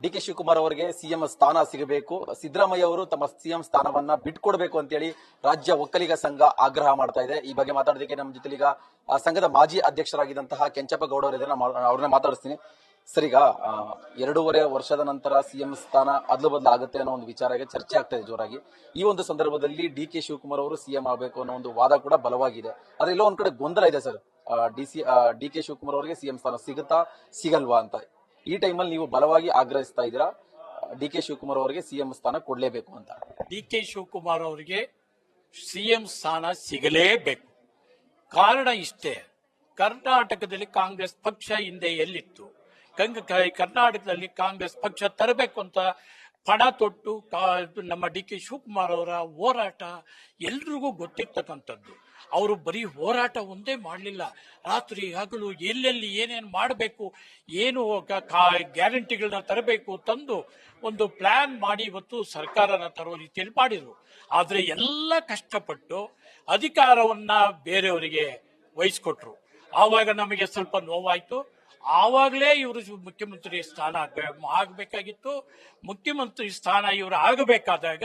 ಡಿ.ಕೆ. ಶಿವಕುಮಾರ್ ಅವರಿಗೆ ಸಿಎಂ ಸ್ಥಾನ ಸಿಗಬೇಕು, ಸಿದ್ದರಾಮಯ್ಯ ಅವರು ತಮ್ಮ ಸಿಎಂ ಸ್ಥಾನವನ್ನ ಬಿಟ್ಕೊಡ್ಬೇಕು ಅಂತೇಳಿ ರಾಜ್ಯ ಒಕ್ಕಲಿಗ ಸಂಘ ಆಗ್ರಹ ಮಾಡ್ತಾ ಇದೆ. ಈ ಬಗ್ಗೆ ಮಾತಾಡೋದಕ್ಕೆ ನಮ್ಮ ಜೊತೆ ಈಗ ಸಂಘದ ಮಾಜಿ ಅಧ್ಯಕ್ಷರಾಗಿದ್ದಂತಹ ಕೆಂಚಪ್ಪ ಗೌಡ ಅವರಿದ್ದಾರೆ. ಅವ್ರನ್ನ ಮಾತಾಡಿಸ್ತೀನಿ. ಸರ್, ಈಗ 2.5 ವರ್ಷದ ನಂತರ ಸಿಎಂ ಸ್ಥಾನ ಅದ್ಲು ಬದಲು ಆಗುತ್ತೆ ಅನ್ನೋ ಒಂದು ವಿಚಾರಕ್ಕೆ ಚರ್ಚೆ ಆಗ್ತಾ ಇದೆ ಜೋರಾಗಿ. ಈ ಒಂದು ಸಂದರ್ಭದಲ್ಲಿ ಡಿ.ಕೆ. ಶಿವಕುಮಾರ್ ಅವರು ಸಿಎಂ ಆಗಬೇಕು ಅನ್ನೋ ಒಂದು ವಾದ ಕೂಡ ಬಲವಾಗಿದೆ. ಆದ್ರೆ ಎಲ್ಲೋ ಒಂದ್ ಕಡೆ ಗೊಂದಲ ಇದೆ ಸರ್. ಡಿ.ಕೆ. ಶಿವಕುಮಾರ್ ಅವರಿಗೆ ಸಿಎಂ ಸ್ಥಾನ ಸಿಗುತ್ತಾ ಸಿಗಲ್ವಾ ಅಂತ ಈ ಟೈಮಲ್ಲಿ ನೀವು ಬಲವಾಗಿ ಆಗ್ರಹಿಸ್ತಾ ಇದ್ದೀರಾ, ಡಿ.ಕೆ. ಶಿವಕುಮಾರ್ ಅವರಿಗೆ ಸಿಎಂ ಸ್ಥಾನ ಕೊಡ್ಲೇಬೇಕು ಅಂತ. ಡಿ.ಕೆ. ಶಿವಕುಮಾರ್ ಅವರಿಗೆ ಸಿಎಂ ಸ್ಥಾನ ಸಿಗಲೇಬೇಕು. ಕಾರಣ ಇಷ್ಟೇ, ಕರ್ನಾಟಕದಲ್ಲಿ ಕಾಂಗ್ರೆಸ್ ಪಕ್ಷ ಹಿಂದೆ ಎಲ್ಲಿತ್ತು? ಕರ್ನಾಟಕದಲ್ಲಿ ಕಾಂಗ್ರೆಸ್ ಪಕ್ಷ ತರಬೇಕು ಅಂತ ಪಣ ತೊಟ್ಟು ನಮ್ಮ ಡಿ.ಕೆ. ಶಿವಕುಮಾರ್ ಅವರ ಹೋರಾಟ ಎಲ್ರಿಗೂ ಗೊತ್ತಿರ್ತಕ್ಕಂಥದ್ದು. ಅವರು ಬರೀ ಹೋರಾಟ ಒಂದೇ ಮಾಡಲಿಲ್ಲ, ರಾತ್ರಿ ಹಗಲು ಎಲ್ಲೆಲ್ಲಿ ಏನೇನು ಮಾಡಬೇಕು, ಏನು ಗ್ಯಾರಂಟಿಗಳನ್ನ ತರಬೇಕು ತಂದು ಒಂದು ಪ್ಲಾನ್ ಮಾಡಿ ಇವತ್ತು ಸರ್ಕಾರನ ತರೋ ರೀತಿಯಲ್ಲಿ ಮಾಡಿದ್ರು. ಆದರೆ ಎಲ್ಲ ಕಷ್ಟಪಟ್ಟು ಅಧಿಕಾರವನ್ನ ಬೇರೆಯವರಿಗೆ ವಹಿಸ್ಕೊಟ್ರು. ಆವಾಗ ನಮಗೆ ಸ್ವಲ್ಪ ನೋವಾಯ್ತು. ಆವಾಗಲೇ ಇವರು ಮುಖ್ಯಮಂತ್ರಿ ಸ್ಥಾನ ಆಗಬೇಕಾಗಿತ್ತು. ಮುಖ್ಯಮಂತ್ರಿ ಸ್ಥಾನ ಇವರು ಆಗಬೇಕಾದಾಗ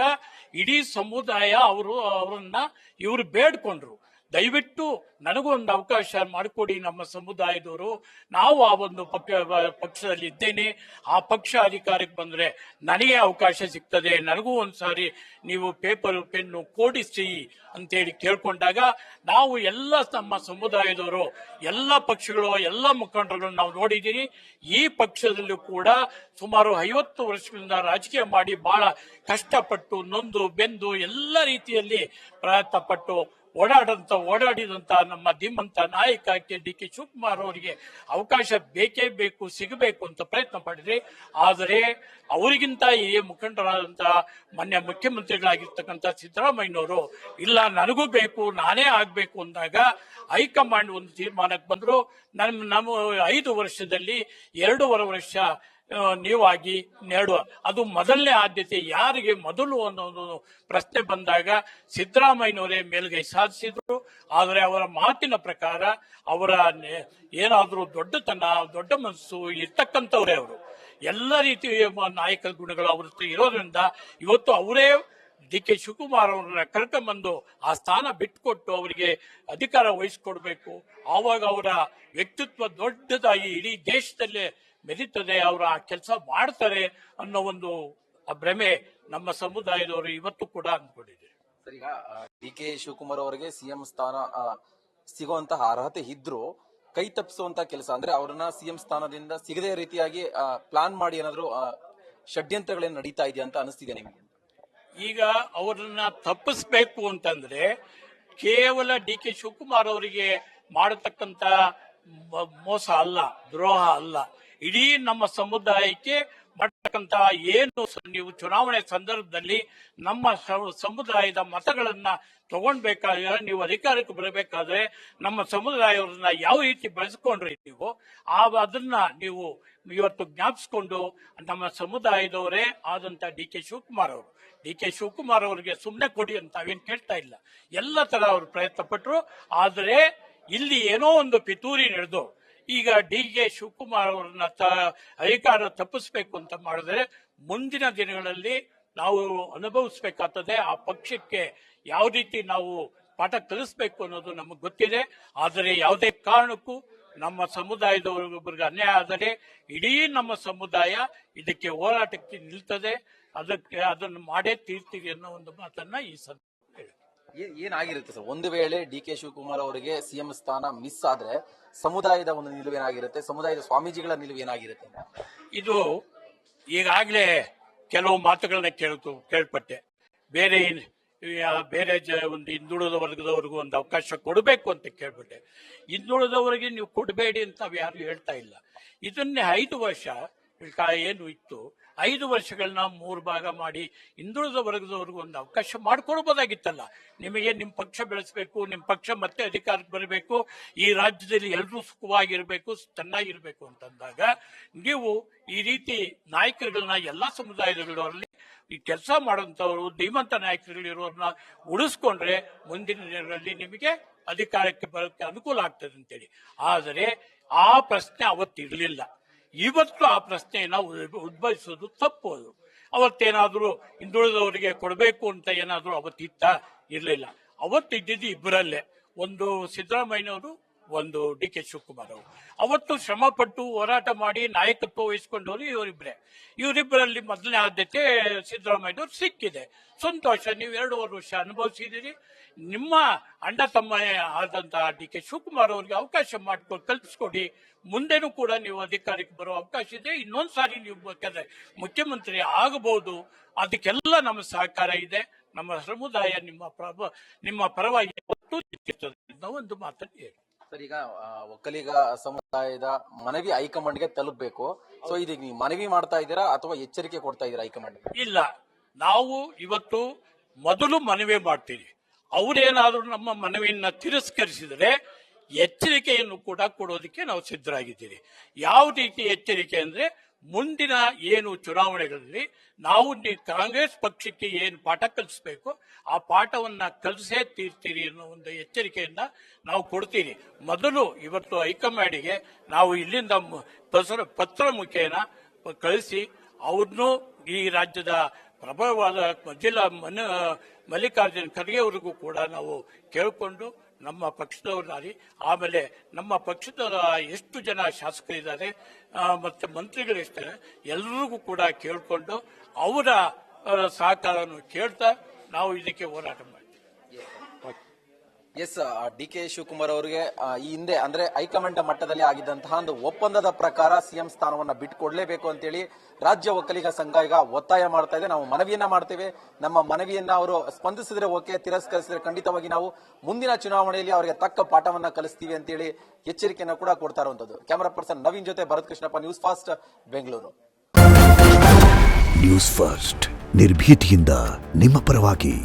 ಇಡೀ ಸಮುದಾಯ ಅವರನ್ನ ಇವರು ಬೇಡ್ಕೊಂಡ್ರು, ದಯವಿಟ್ಟು ನನಗೂ ಒಂದು ಅವಕಾಶ ಮಾಡಿಕೊಡಿ, ನಮ್ಮ ಸಮುದಾಯದವರು, ನಾವು ಆ ಒಂದು ಪಕ್ಷದಲ್ಲಿ ಇದ್ದೇನೆ, ಆ ಪಕ್ಷ ಅಧಿಕಾರಕ್ಕೆ ಬಂದ್ರೆ ನನಗೆ ಅವಕಾಶ ಸಿಗ್ತದೆ, ನನಗೂ ಒಂದ್ಸಾರಿ ನೀವು ಪೇಪರ್ ಪೆನ್ನು ಕೊಡಿಸಿ ಅಂತೇಳಿ ಕೇಳ್ಕೊಂಡಾಗ ನಾವು ಎಲ್ಲ ನಮ್ಮ ಸಮುದಾಯದವರು ಎಲ್ಲ ಪಕ್ಷಗಳು ಎಲ್ಲ ಮುಖಂಡರುಗಳನ್ನು ನಾವು ನೋಡಿದ್ದೀರಿ. ಈ ಪಕ್ಷದಲ್ಲೂ ಕೂಡ ಸುಮಾರು 50 ವರ್ಷಗಳಿಂದ ರಾಜಕೀಯ ಮಾಡಿ ಬಹಳ ಕಷ್ಟಪಟ್ಟು ನೊಂದು ಬೆಂದು ಎಲ್ಲ ರೀತಿಯಲ್ಲಿ ಪ್ರಯತ್ನ ಪಟ್ಟು ಓಡಾಡಿದಂತ ನಮ್ಮ ಧೀಮಂತ ನಾಯಕ ಡಿ.ಕೆ. ಶಿವಕುಮಾರ್ ಅವರಿಗೆ ಅವಕಾಶ ಬೇಕೇ ಬೇಕು, ಸಿಗಬೇಕು ಅಂತ ಪ್ರಯತ್ನ ಪಡಿದ್ರಿ. ಆದರೆ ಅವರಿಗಿಂತ ಈ ಮುಖಂಡರಾದಂತಹ ಮಾನ್ಯ ಮುಖ್ಯಮಂತ್ರಿಗಳಾಗಿರ್ತಕ್ಕಂಥ ಸಿದ್ದರಾಮಯ್ಯನವರು ಇಲ್ಲ ನನಗೂ ಬೇಕು, ನಾನೇ ಆಗ್ಬೇಕು ಅಂದಾಗ ಹೈಕಮಾಂಡ್ ಒಂದು ತೀರ್ಮಾನಕ್ಕೆ ಬಂದ್ರು. ನಮ್ಮ 5 ವರ್ಷದಲ್ಲಿ 2.5 ವರ್ಷ ನೀವಾಗಿ ಅದು ಮೊದಲನೇ ಆದ್ಯತೆ ಯಾರಿಗೆ ಮೊದಲು ಅನ್ನೋದು ಪ್ರಶ್ನೆ ಬಂದಾಗ ಸಿದ್ದರಾಮಯ್ಯನವರೇ ಮೇಲ್ಗೈ ಸಾಧಿಸಿದ್ರು. ಆದರೆ ಅವರ ಮಾತಿನ ಪ್ರಕಾರ ಅವರ ಏನಾದ್ರೂ ದೊಡ್ಡ ಮನಸ್ಸು ಇರ್ತಕ್ಕಂಥವ್ರೆ ಅವರು. ಎಲ್ಲ ರೀತಿಯ ನಾಯಕ ಗುಣಗಳು ಅವ್ರ ಇರೋದ್ರಿಂದ ಇವತ್ತು ಅವರೇ ಡಿ.ಕೆ. ಶಿವಕುಮಾರ್ ಅವರನ್ನ ಕರ್ಕೊಂಡ್ಬಂದು ಆ ಸ್ಥಾನ ಬಿಟ್ಟುಕೊಟ್ಟು ಅವರಿಗೆ ಅಧಿಕಾರ ವಹಿಸ್ಕೊಡ್ಬೇಕು. ಆವಾಗ ಅವರ ವ್ಯಕ್ತಿತ್ವ ದೊಡ್ಡದಾಗಿ ಇಡೀ ದೇಶದಲ್ಲೇ ಮೆರೀತದೆ, ಅವರು ಆ ಕೆಲಸ ಮಾಡ್ತಾರೆ ಅನ್ನೋ ಒಂದು ಭ್ರಮೆ ನಮ್ಮ ಸಮುದಾಯದವರು ಇವತ್ತು ಕೂಡ ಅಂದ್ಕೊಂಡಿದೆ. ಸರ್, ಈಗ ಡಿ.ಕೆ. ಶಿವಕುಮಾರ್ ಅವರಿಗೆ ಸಿಎಂ ಸ್ಥಾನ ಸಿಗುವಂತಹ ಅರ್ಹತೆ ಇದ್ರು ಕೈ ತಪ್ಪಿಸುವಂತ ಕೆಲಸ, ಅಂದ್ರೆ ಅವರನ್ನ ಸಿಎಂ ಸ್ಥಾನದಿಂದ ಸಿಗದೇ ರೀತಿಯಾಗಿ ಪ್ಲಾನ್ ಮಾಡಿ ಏನಾದ್ರು ಷಡ್ಯಂತ್ರಗಳೇನು ನಡೀತಾ ಇದೆಯಾ ಅಂತ ಅನಿಸ್ತಿದೆ ನಿಮಗೆ? ಈಗ ಅವರನ್ನ ತಪ್ಪಿಸ್ಬೇಕು ಅಂತಂದ್ರೆ ಕೇವಲ ಡಿ.ಕೆ. ಶಿವಕುಮಾರ್ ಅವರಿಗೆ ಮಾಡತಕ್ಕಂತ ಮೋಸ ಅಲ್ಲ, ದ್ರೋಹ ಅಲ್ಲ, ಇಡೀ ನಮ್ಮ ಸಮುದಾಯಕ್ಕೆ ಮಾಡತಕ್ಕಂತ ಏನು ನೀವು ಚುನಾವಣೆ ಸಂದರ್ಭದಲ್ಲಿ ನಮ್ಮ ಸಮುದಾಯದ ಮತಗಳನ್ನ ತಗೊಂಡ್ಬೇಕಾದ್ರೆ, ನೀವು ಅಧಿಕಾರಕ್ಕೆ ಬರಬೇಕಾದ್ರೆ ನಮ್ಮ ಸಮುದಾಯವ್ರನ್ನ ಯಾವ ರೀತಿ ಬೆಳೆಸ್ಕೊಂಡ್ರಿ ನೀವು ಅದನ್ನ ನೀವು ಇವತ್ತು ಜ್ಞಾಪಿಸ್ಕೊಂಡು ನಮ್ಮ ಸಮುದಾಯದವರೇ ಆದಂತ ಡಿ.ಕೆ. ಶಿವಕುಮಾರ್ ಅವರಿಗೆ ಸುಮ್ಮನೆ ಕೊಡಿ ಅಂತ ನಾವೇನು ಕೇಳ್ತಾ ಇಲ್ಲ. ಎಲ್ಲ ತರ ಅವರು ಪ್ರಯತ್ನ ಪಟ್ಟರು. ಆದರೆ ಇಲ್ಲಿ ಏನೋ ಒಂದು ಪಿತೂರಿ ನಡೆದು ಈಗ ಡಿ.ಕೆ. ಶಿವಕುಮಾರ್ ಅವರನ್ನ ಅಧಿಕಾರ ತಪ್ಪಿಸ್ಬೇಕು ಅಂತ ಮಾಡಿದ್ರೆ ಮುಂದಿನ ದಿನಗಳಲ್ಲಿ ನಾವು ಅನುಭವಿಸ್ಬೇಕಾಗ್ತದೆ. ಆ ಪಕ್ಷಕ್ಕೆ ಯಾವ ರೀತಿ ನಾವು ಪಾಠ ಕಲಿಸ್ಬೇಕು ಅನ್ನೋದು ನಮಗೆ ಗೊತ್ತಿದೆ. ಆದರೆ ಯಾವುದೇ ಕಾರಣಕ್ಕೂ ನಮ್ಮ ಸಮುದಾಯದವರಿಗೊಬ್ಬರಿಗೆ ಅನ್ಯಾಯ ಆದರೆ ಇಡೀ ನಮ್ಮ ಸಮುದಾಯ ಇದಕ್ಕೆ ಹೋರಾಟಕ್ಕೆ ನಿಲ್ತದೆ. ಅದನ್ನು ಮಾಡೇ ತೀರ್ತೀವಿ ಅನ್ನೋ ಒಂದು ಮಾತನ್ನ ಈ ಏನಾಗಿರುತ್ತೆ ಸರ್, ಒಂದು ವೇಳೆ ಡಿ.ಕೆ. ಶಿವಕುಮಾರ್ ಅವರಿಗೆ ಸಿಎಂ ಸ್ಥಾನ ಮಿಸ್ ಆದ್ರೆ ಸಮುದಾಯದ ಒಂದು ನಿಲುವೇನಾಗಿರುತ್ತೆ, ಸಮುದಾಯದ ಸ್ವಾಮೀಜಿಗಳ ನಿಲುವೇನಾಗಿರುತ್ತೆ? ಇದು ಈಗಾಗಲೇ ಕೆಲವು ಮಾತುಗಳನ್ನ ಕೇಳ್ಪಟ್ಟೆ. ಬೇರೆ ಒಂದು ಹಿಂದುಳಿದ ವರ್ಗದವರಿಗೂ ಒಂದು ಅವಕಾಶ ಕೊಡಬೇಕು ಅಂತ ಕೇಳ್ಬಿಟ್ಟೆ. ಹಿಂದುಳಿದವರಿಗೆ ನೀವು ಕೊಡಬೇಡಿ ಅಂತ ಯಾರು ಹೇಳ್ತಾ ಇಲ್ಲ. ಇದನ್ನೇ 5 ವರ್ಷ ಏನು ಇತ್ತು, 5 ವರ್ಷಗಳನ್ನ 3 ಭಾಗ ಮಾಡಿ ಹಿಂದುಳಿದ ವರ್ಗದವರೆಗೂ ಒಂದು ಅವಕಾಶ ಮಾಡಿಕೊಡ್ಬೋದಾಗಿತ್ತಲ್ಲ. ನಿಮಗೆ ನಿಮ್ಮ ಪಕ್ಷ ಬೆಳೆಸಬೇಕು, ನಿಮ್ಮ ಪಕ್ಷ ಮತ್ತೆ ಅಧಿಕಾರಕ್ಕೆ ಬರಬೇಕು, ಈ ರಾಜ್ಯದಲ್ಲಿ ಎಲ್ಲರೂ ಸುಖವಾಗಿರ್ಬೇಕು, ಚೆನ್ನಾಗಿರ್ಬೇಕು ಅಂತಂದಾಗ ನೀವು ಈ ರೀತಿ ನಾಯಕರುಗಳನ್ನ ಎಲ್ಲಾ ಸಮುದಾಯದವರಲ್ಲಿ ಈ ಕೆಲಸ ಮಾಡುವಂತವರು ಧೀಮಂತ ನಾಯಕರುಗಳಿರೋರನ್ನ ಉಳಿಸ್ಕೊಂಡ್ರೆ ಮುಂದಿನ ದಿನಗಳಲ್ಲಿ ನಿಮಗೆ ಅಧಿಕಾರಕ್ಕೆ ಬರೋಕ್ಕೆ ಅನುಕೂಲ ಆಗ್ತದೆ ಅಂತೇಳಿ. ಆದರೆ ಆ ಪ್ರಶ್ನೆ ಅವತ್ತಿರಲಿಲ್ಲ. ಇವತ್ತು ಆ ಪ್ರಶ್ನೆಯನ್ನ ಉದ್ಭವಿಸೋದು ತಪ್ಪು. ಅದು ಅವತ್ತೇನಾದ್ರೂ ಹಿಂದುಳಿದವರಿಗೆ ಕೊಡಬೇಕು ಅಂತ ಏನಾದ್ರೂ ಅವತ್ತಿತ್ತ ಇರಲಿಲ್ಲ. ಅವತ್ತಿದ್ದಿದ್ದು ಇಬ್ಬರಲ್ಲೇ, ಒಂದು ಸಿದ್ದರಾಮಯ್ಯನವರು, ಒಂದು ಡಿ ಕೆ ಶಿವಕುಮಾರ್ ಅವರು. ಅವತ್ತು ಶ್ರಮ ಪಟ್ಟು ಹೋರಾಟ ಮಾಡಿ ನಾಯಕತ್ವ ವಹಿಸಿಕೊಂಡವರು ಇವರಿಬ್ಬರಲ್ಲಿ ಮೊದಲನೇ ಆದ್ಯತೆ ಸಿದ್ದರಾಮಯ್ಯನವರು ಸಿಕ್ಕಿದೆ. ಸಂತೋಷ, ನೀವು 2.5 ವರ್ಷ ಅನುಭವಿಸಿದ್ದೀರಿ. ನಿಮ್ಮ ಅಣ್ಣ ತಮ್ಮ ಆದಂತಹ ಡಿ ಕೆ ಶಿವಕುಮಾರ್ ಅವರಿಗೆ ಅವಕಾಶ ಮಾಡಿಕೊಂಡು ಕಲ್ಪಿಸ್ಕೊಡಿ. ಮುಂದೆನೂ ಕೂಡ ನೀವು ಅಧಿಕಾರಕ್ಕೆ ಬರೋ ಅವಕಾಶ ಇದೆ. ಇನ್ನೊಂದು ಸಾರಿ ನೀವು ಬೇಕಾದ್ರೆ ಮುಖ್ಯಮಂತ್ರಿ ಆಗಬಹುದು. ಅದಕ್ಕೆಲ್ಲ ನಮ್ಮ ಸಹಕಾರ ಇದೆ. ನಮ್ಮ ಸಮುದಾಯ ನಿಮ್ಮ ಪರವಾಗಿ ಒಂದು ಮಾತನ್ನು ಹೇಳಿ. ಸರ್, ಈಗ ಒಕ್ಕಲಿಗ ಸಮುದಾಯದ ಮನವಿ ಹೈಕಮಾಂಡ್ಗೆ ತಲುಪಬೇಕು. ಸೊ ಇದೀಗ ನೀವು ಮನವಿ ಮಾಡ್ತಾ ಇದ್ದೀರಾ ಅಥವಾ ಎಚ್ಚರಿಕೆ ಕೊಡ್ತಾ ಇದ್ದೀರಾ ಹೈಕಮಾಂಡ್? ಇಲ್ಲ, ನಾವು ಇವತ್ತು ಮೊದಲು ಮನವಿ ಮಾಡ್ತೀವಿ. ಅವರೇನಾದ್ರೂ ನಮ್ಮ ಮನವಿಯನ್ನ ತಿರಸ್ಕರಿಸಿದರೆ ಎಚ್ಚರಿಕೆಯನ್ನು ಕೂಡ ಕೊಡೋದಕ್ಕೆ ನಾವು ಸಿದ್ಧರಾಗಿದ್ದೀವಿ. ಯಾವ ರೀತಿ ಎಚ್ಚರಿಕೆ ಅಂದ್ರೆ, ಮುಂದಿನ ಏನು ಚುನಾವಣೆಗಳಲ್ಲಿ ನಾವು ಕಾಂಗ್ರೆಸ್ ಪಕ್ಷಕ್ಕೆ ಏನು ಪಾಠ ಕಲಿಸಬೇಕು ಆ ಪಾಠವನ್ನ ಕಲಿಸೇ ತೀರ್ತೀರಿ ಅನ್ನೋ ಒಂದು ಎಚ್ಚರಿಕೆಯನ್ನ ನಾವು ಕೊಡ್ತೀವಿ. ಮೊದಲು ಇವತ್ತು ಹೈಕಮಾಂಡಿಗೆ ನಾವು ಇಲ್ಲಿಂದ ಪತ್ರ ಮುಖೇನ ಕಳಿಸಿ ಅವ್ರನ್ನೂ ಈ ರಾಜ್ಯದ ಪ್ರಭಾವವಾದ ಜಿಲ್ಲಾ ಮಲ್ಲಿಕಾರ್ಜುನ ಖರ್ಗೆ ಅವರಿಗೂ ಕೂಡ ನಾವು ಕೇಳಿಕೊಂಡು, ನಮ್ಮ ಪಕ್ಷದವರಾಗಿ, ಆಮೇಲೆ ನಮ್ಮ ಪಕ್ಷದ ಎಷ್ಟು ಜನ ಶಾಸಕರಿದ್ದಾರೆ ಮತ್ತೆ ಮಂತ್ರಿಗಳು ಎಷ್ಟಿದ್ದಾರೆ ಎಲ್ಲರಿಗೂ ಕೂಡ ಕೇಳಿಕೊಂಡು ಅವರ ಸಹಕಾರವನ್ನು ಕೇಳ್ತಾ ನಾವು ಇದಕ್ಕೆ ಹೋರಾಟ ಮಾಡ್ತೀವಿ. ಎಸ್, ಡಿ ಕೆ ಶಿವಕುಮಾರ್ ಅವರಿಗೆ ಈ ಹಿಂದೆ ಅಂದ್ರೆ ಹೈಕಮಾಂಡ್ ಮಟ್ಟದಲ್ಲಿ ಆಗಿದ್ದಂತಹ ಒಂದು ಒಪ್ಪಂದದ ಪ್ರಕಾರ ಸಿಎಂ ಸ್ಥಾನವನ್ನ ಬಿಟ್ಟುಕೊಡ್ಲೇಬೇಕು ಅಂತೇಳಿ ರಾಜ್ಯ ಒಕ್ಕಲಿಗ ಸಂಘ ಈಗ ಒತ್ತಾಯ ಮಾಡ್ತಾ ಇದೆ. ನಾವು ಮನವಿಯನ್ನ ಮಾಡ್ತೇವೆ. ನಮ್ಮ ಮನವಿಯನ್ನ ಅವರು ಸ್ಪಂದಿಸಿದ್ರೆ ಓಕೆ, ತಿರಸ್ಕರಿಸಿದ್ರೆ ಖಂಡಿತವಾಗಿ ನಾವು ಮುಂದಿನ ಚುನಾವಣೆಯಲ್ಲಿ ಅವರಿಗೆ ತಕ್ಕ ಪಾಠವನ್ನ ಕಲಿಸ್ತೀವಿ ಅಂತೇಳಿ ಎಚ್ಚರಿಕೆಯನ್ನ ಕೂಡ ಕೊಡ್ತಾ ಇರುವಂತದ್ದು. ಕ್ಯಾಮರಾ ಪರ್ಸನ್ ನವೀನ್ ಜೊತೆ Bharath Krishnappa, News First, Bengaluru. News First, ನಿರ್ಭೀತಿಯಿಂದ ನಿಮ್ಮ ಪರವಾಗಿ.